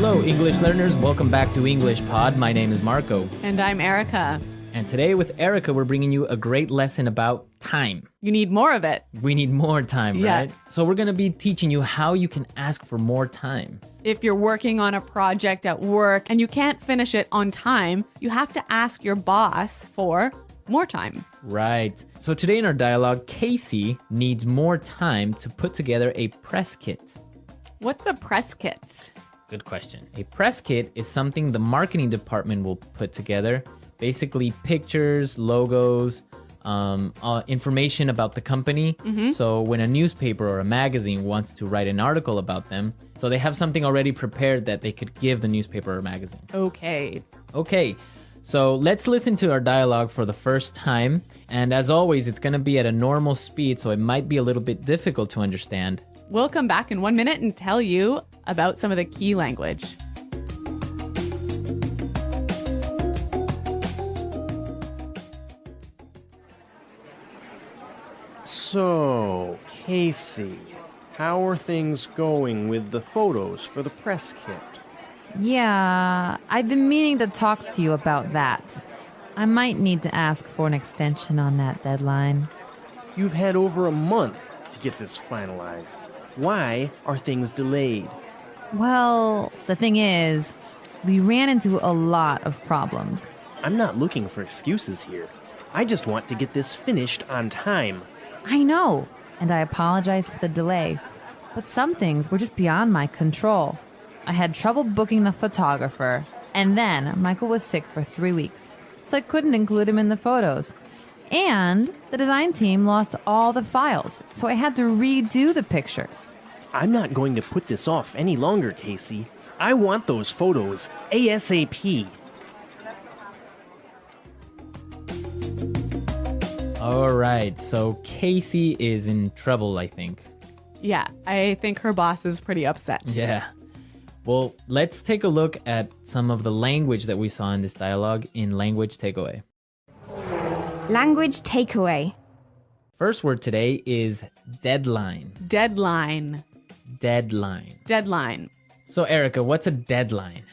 Hello, English learners. Welcome back to English Pod. My name is Marco. And I'm Erica. And today with Erica, we're bringing you a great lesson about time. You need more of it. We need more time, right? So we're going to be teaching you how you can ask for more time. If you're working on a project at work and you can't finish it on time, you have to ask your boss for more time. Right. So today in our dialogue, Casey needs more time to put together a press kit. What's a press kit? Good question. A press kit is something the marketing department will put together. Basically pictures, logos, information about the company. So when a newspaper or a magazine wants to write an article about them, so they have something already prepared that they could give the newspaper or magazine. Okay. So let's listen to our dialogue for the first time. And as always, it's going to be at a normal speed, so it might be a little bit difficult to understand. We'll come back in 1 minute and tell you about some of the key language. So, Casey, how are things going with the photos for the press kit? Yeah, I've been meaning to talk to you about that. I might need to ask for an extension on that deadline. You've had over a month to get this finalized. Why are things delayed? Well, the thing is, we ran into a lot of problems. I'm not looking for excuses here. I just want to get this finished on time. I know, and I apologize for the delay, but some things were just beyond my control. I had trouble booking the photographer, and then Michael was sick for 3 weeks, so I couldn't include him in the photos. And the design team lost all the files, so I had to redo the pictures. I'm not going to put this off any longer, Casey. I want those photos ASAP. All right, so Casey is in trouble, I think. Yeah, I think her boss is pretty upset. Yeah. Well, let's take a look at some of the language that we saw in this dialogue in Language Takeaway. Language takeaway. First word today is deadline. Deadline. Deadline. Deadline. So, Erica, what's a deadline?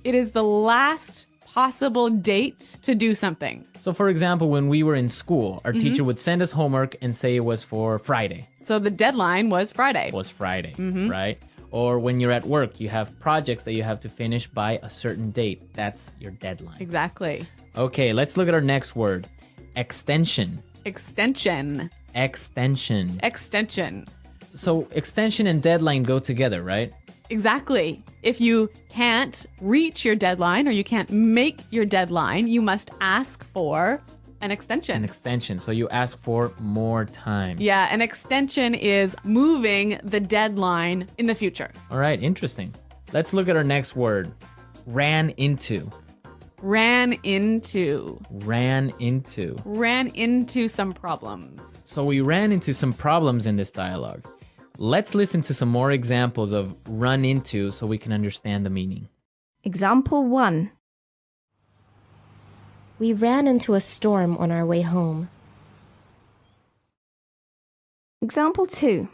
It is the last possible date to do something. So, for example, when we were in school, our teacher would send us homework and say it was for Friday. So the deadline was Friday. Right? Or when you're at work, you have projects that you have to finish by a certain date. That's your deadline. Exactly. Okay, let's look at our next word. Extension. Extension. Extension. Extension. So extension and deadline go together, right? Exactly. If you can't reach your deadline or you can't make your deadline, you must ask for an extension. An extension. So you ask for more time. Yeah, an extension is moving the deadline in the future. All right, interesting. Let's look at our next word. Ran into. Ran into. Ran into. Ran into some problems. So we ran into some problems in this dialogue. Let's listen to some more examples of run into so we can understand the meaning. Example 1. We ran into a storm on our way home. Example 2.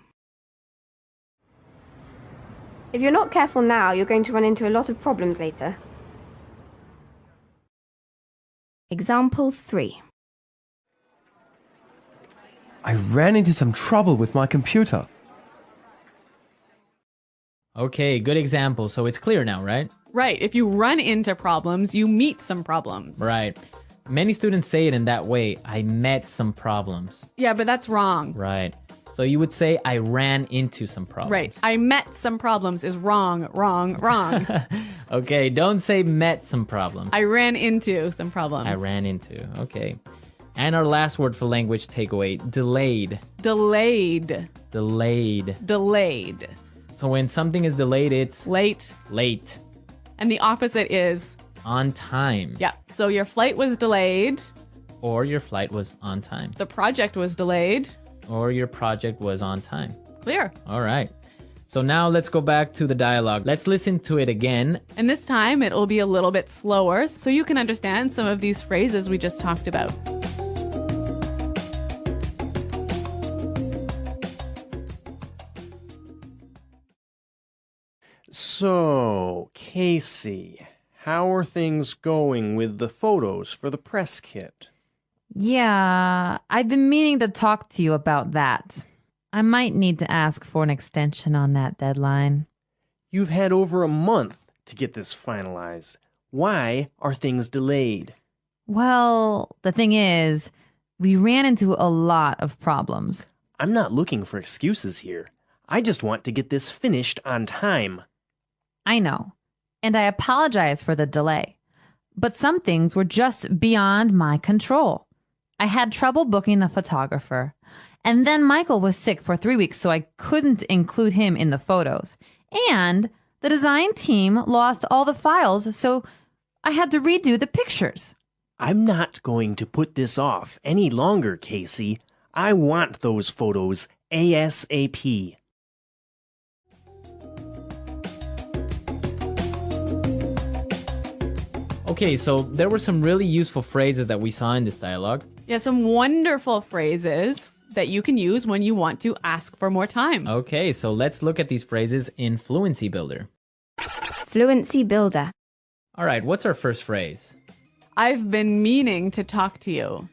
If you're not careful now, you're going to run into a lot of problems later. Example 3. I ran into some trouble with my computer. Okay, good example. So it's clear now, right? Right. If you run into problems, you meet some problems. Right. Many students say it in that way. I met some problems. Yeah, but that's wrong. Right. So you would say I ran into some problems. Right. I met some problems is wrong, wrong, wrong. Okay, don't say met some problems. I ran into some problems. I ran into. Okay. And our last word for language takeaway, delayed. Delayed. Delayed. Delayed. So when something is delayed, it's Late. late. And the opposite is On time. yeah. So your flight was delayed. Or your flight was on time. The project was delayed. Or your project was on time. Clear. All right. So now let's go back to the dialogue. Let's listen to it again. And this time it will be a little bit slower so you can understand some of these phrases we just talked about. So, Casey, how are things going with the photos for the press kit? Yeah, I've been meaning to talk to you about that. I might need to ask for an extension on that deadline. You've had over a month to get this finalized. Why are things delayed? Well, the thing is, we ran into a lot of problems. I'm not looking for excuses here. I just want to get this finished on time. I know, and I apologize for the delay. But some things were just beyond my control. I had trouble booking the photographer. And then Michael was sick for 3 weeks, so I couldn't include him in the photos. And the design team lost all the files, so I had to redo the pictures. I'm not going to put this off any longer, Casey. I want those photos ASAP. Okay, so there were some really useful phrases that we saw in this dialogue. Yeah, some wonderful phrases that you can use when you want to ask for more time. Okay, so let's look at these phrases in Fluency Builder. Fluency builder. All right, what's our first phrase? I've been meaning to talk to you.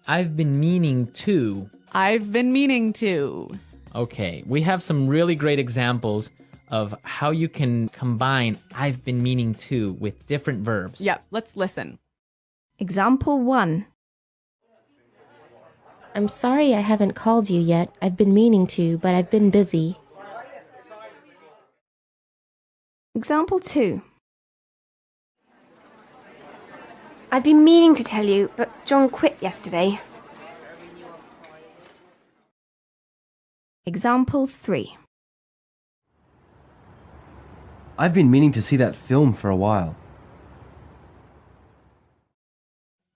I've been meaning to. I've been meaning to. Okay, we have some really great examples of how you can combine I've been meaning to with different verbs. Yep, let's listen. Example 1. I'm sorry I haven't called you yet. I've been meaning to, but I've been busy. Example 2. I've been meaning to tell you, but John quit yesterday. Example 3. I've been meaning to see that film for a while.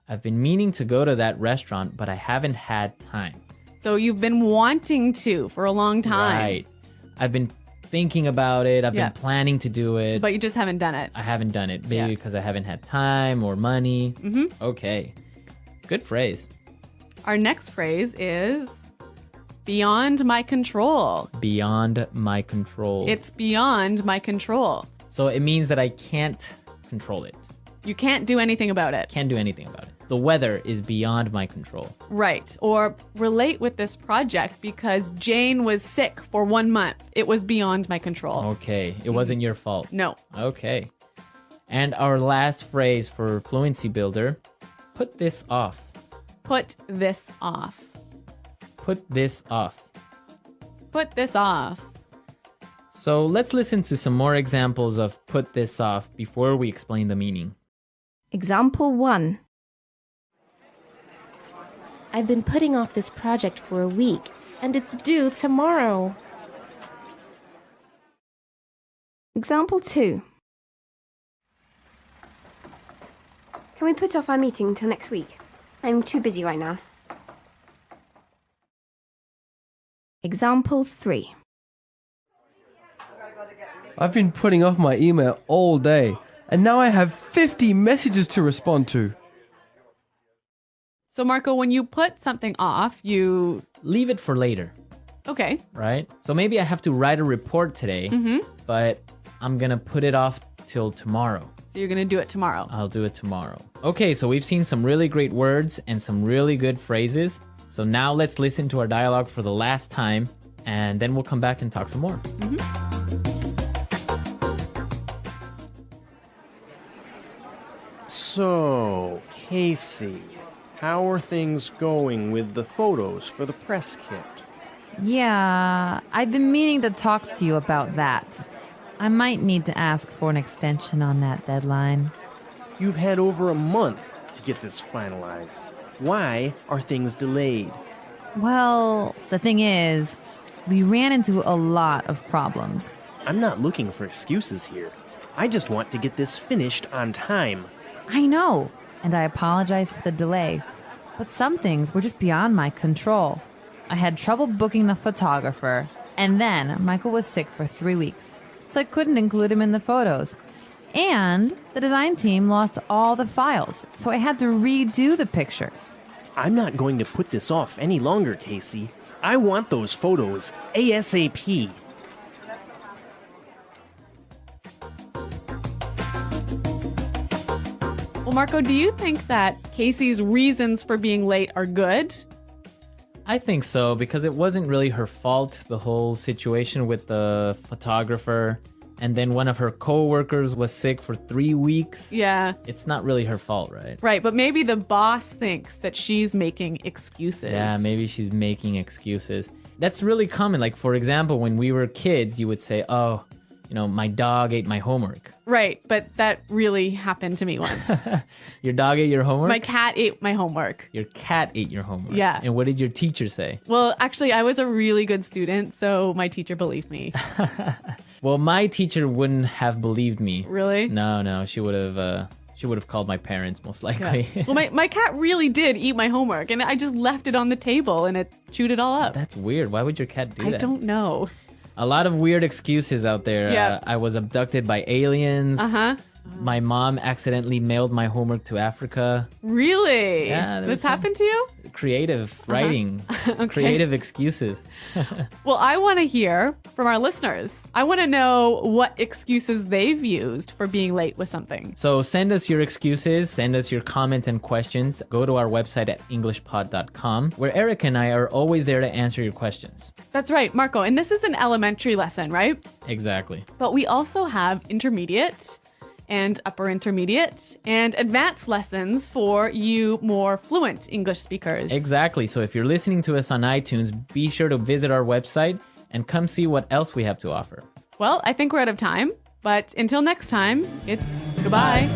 I've been meaning to go to that restaurant, but I haven't had time. So you've been wanting to for a long time. Right. I've been thinking about it. I've Yeah. been planning to do it. But you just haven't done it. I haven't done it. Maybe Yeah. because I haven't had time or money. Mm-hmm. Okay. Good phrase. Our next phrase is beyond my control. Beyond my control. It's beyond my control. So it means that I can't control it. You can't do anything about it. Can't do anything about it. The weather is beyond my control. Right. Or relate with this project because Jane was sick for 1 month. It was beyond my control. Okay. It wasn't your fault. No. Okay. And our last phrase for Fluency Builder, put this off. Put this off. Put this off. Put this off. So let's listen to some more examples of put this off before we explain the meaning. Example 1. I've been putting off this project for a week, and it's due tomorrow. Example 2. Can we put off our meeting till next week? I'm too busy right now. Example 3. I've been putting off my email all day, and now I have 50 messages to respond to. So, Marco, when you put something off, you... Leave it for later, Okay. right? So maybe I have to write a report today, but I'm going to put it off till tomorrow. So you're going to do it tomorrow. I'll do it tomorrow. Okay, so we've seen some really great words and some really good phrases. So now let's listen to our dialogue for the last time, and then we'll come back and talk some more. So, Casey, how are things going with the photos for the press kit? Yeah, I've been meaning to talk to you about that. I might need to ask for an extension on that deadline. You've had over a month to get this finalized. Why are things delayed? Well, the thing is, we ran into a lot of problems. I'm not looking for excuses here. I just want to get this finished on time. I know, and I apologize for the delay. But some things were just beyond my control. I had trouble booking the photographer, and then Michael was sick for 3 weeks, so I couldn't include him in the photos. And the design team lost all the files, so I had to redo the pictures. I'm not going to put this off any longer, Casey. I want those photos ASAP. Well, Marco, do you think that Casey's reasons for being late are good? I think so, because it wasn't really her fault, the whole situation with the photographer. And then one of her co-workers was sick for 3 weeks. Yeah. It's not really her fault, right? Right, but maybe the boss thinks that she's making excuses. Yeah, maybe she's making excuses. That's really common. Like, for example, when we were kids, you would say, oh, my dog ate my homework. Right, but that really happened to me once. Your dog ate your homework? My cat ate my homework. Your cat ate your homework? Yeah. And what did your teacher say? Well, actually, I was a really good student, so my teacher believed me. Well, my teacher wouldn't have believed me. Really? No. She would have called my parents, most likely. Yeah. Well, my cat really did eat my homework, and I just left it on the table, and it chewed it all up. That's weird. Why would your cat do that? I don't know. A lot of weird excuses out there. Yeah. I was abducted by aliens. Uh-huh. My mom accidentally mailed my homework to Africa. Really? Yeah, there This was some- happened to you? Creative writing. Okay. Creative excuses. Well, I want to hear from our listeners. I want to know what excuses they've used for being late with something. So send us your excuses, send us your comments and questions. Go to our website at englishpod.com, where Eric and I are always there to answer your questions. That's right, Marco. And this is an elementary lesson, right? Exactly. But we also have intermediate and upper intermediate and advanced lessons for you more fluent English speakers. Exactly. So if you're listening to us on iTunes, be sure to visit our website and come see what else we have to offer. Well, I think we're out of time, but until next time, it's goodbye.